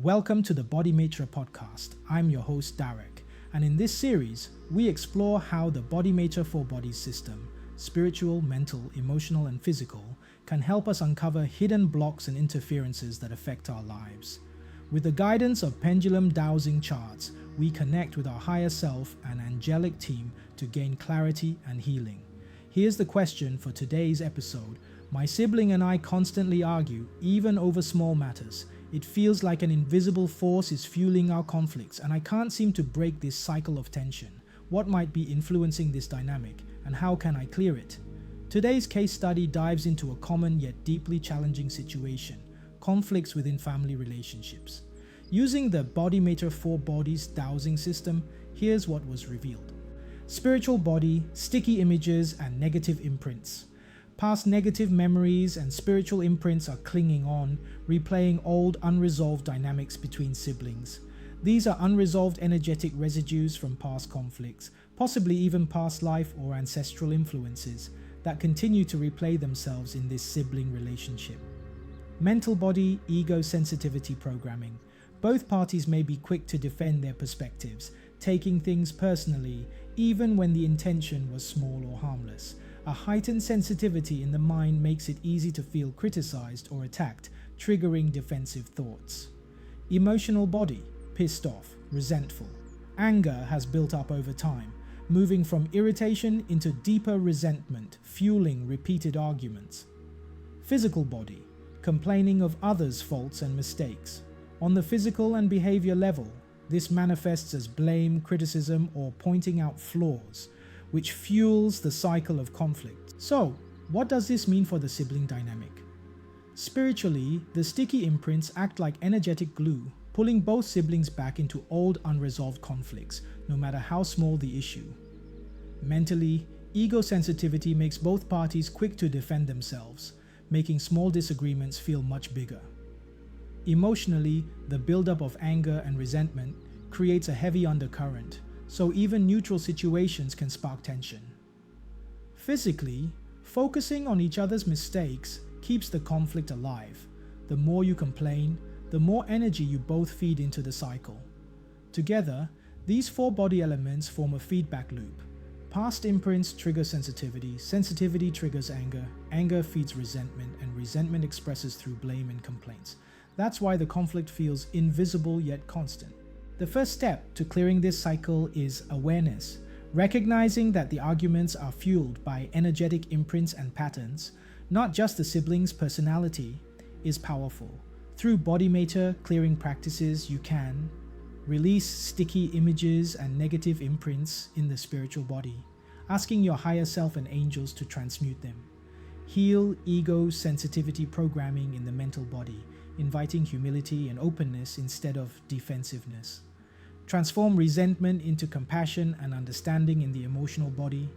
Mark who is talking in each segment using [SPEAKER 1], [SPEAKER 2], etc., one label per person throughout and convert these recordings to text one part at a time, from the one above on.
[SPEAKER 1] Welcome to the BodyMaitre Podcast. I'm your host, Darreck, and in this series, we explore how the BodyMaitre Four Bodies System, spiritual, mental, emotional, and physical, can help us uncover hidden blocks and interferences that affect our lives. With the guidance of Pendulum Dowsing charts, we connect with our higher self and angelic team to gain clarity and healing. Here's the question for today's episode. My sibling and I constantly argue, even over small matters. It feels like an invisible force is fueling our conflicts, and I can't seem to break this cycle of tension. What might be influencing this dynamic, and how can I clear it? Today's case study dives into a common yet deeply challenging situation: conflicts within family relationships. Using the BodyMaitre Four Bodies Dowsing system, here's what was revealed. Spiritual body, sticky images, and negative imprints. Past negative memories and spiritual imprints are clinging on, replaying old unresolved dynamics between siblings. These are unresolved energetic residues from past conflicts, possibly even past life or ancestral influences, that continue to replay themselves in this sibling relationship. Mental body, ego sensitivity programming. Both parties may be quick to defend their perspectives, taking things personally, even when the intention was small or harmless. A heightened sensitivity in the mind makes it easy to feel criticized or attacked, triggering defensive thoughts. Emotional body, pissed off, resentful. Anger has built up over time, moving from irritation into deeper resentment, fueling repeated arguments. Physical body, complaining of others' faults and mistakes. On the physical and behavior level, this manifests as blame, criticism, or pointing out flaws, which fuels the cycle of conflict. So, what does this mean for the sibling dynamic? Spiritually, the sticky imprints act like energetic glue, pulling both siblings back into old unresolved conflicts, no matter how small the issue. Mentally, ego sensitivity makes both parties quick to defend themselves, making small disagreements feel much bigger. Emotionally, the buildup of anger and resentment creates a heavy undercurrent, so even neutral situations can spark tension. Physically, focusing on each other's mistakes keeps the conflict alive. The more you complain, the more energy you both feed into the cycle. Together, these four body elements form a feedback loop. Past imprints trigger sensitivity, sensitivity triggers anger, anger feeds resentment, and resentment expresses through blame and complaints. That's why the conflict feels invisible yet constant. The first step to clearing this cycle is awareness, recognizing that the arguments are fueled by energetic imprints and patterns, not just the sibling's personality, is powerful. Through BodyMaitre clearing practices, you can release sticky images and negative imprints in the spiritual body, asking your higher self and angels to transmute them. Heal ego sensitivity programming in the mental body, inviting humility and openness instead of defensiveness. Transform resentment into compassion and understanding in the emotional body.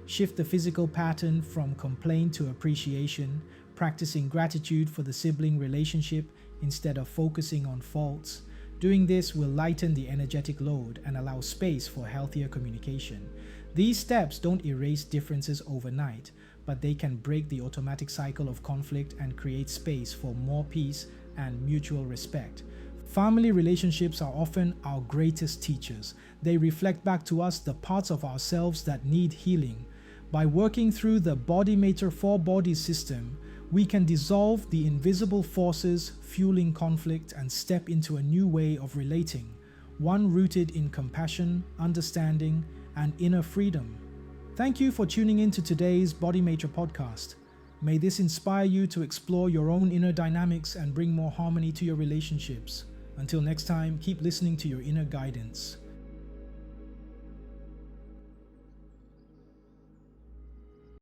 [SPEAKER 1] Shift the physical pattern from complaint to appreciation, practicing gratitude for the sibling relationship instead of focusing on faults. Doing this will lighten the energetic load and allow space for healthier communication. These steps don't erase differences overnight, but they can break the automatic cycle of conflict and create space for more peace and mutual respect. Family relationships are often our greatest teachers. They reflect back to us the parts of ourselves that need healing. By working through the BodyMaitre Four Bodies System, we can dissolve the invisible forces fueling conflict and step into a new way of relating, one rooted in compassion, understanding, and inner freedom. Thank you for tuning in to today's BodyMaitre Podcast. May this inspire you to explore your own inner dynamics and bring more harmony to your relationships. Until next time, keep listening to your inner guidance.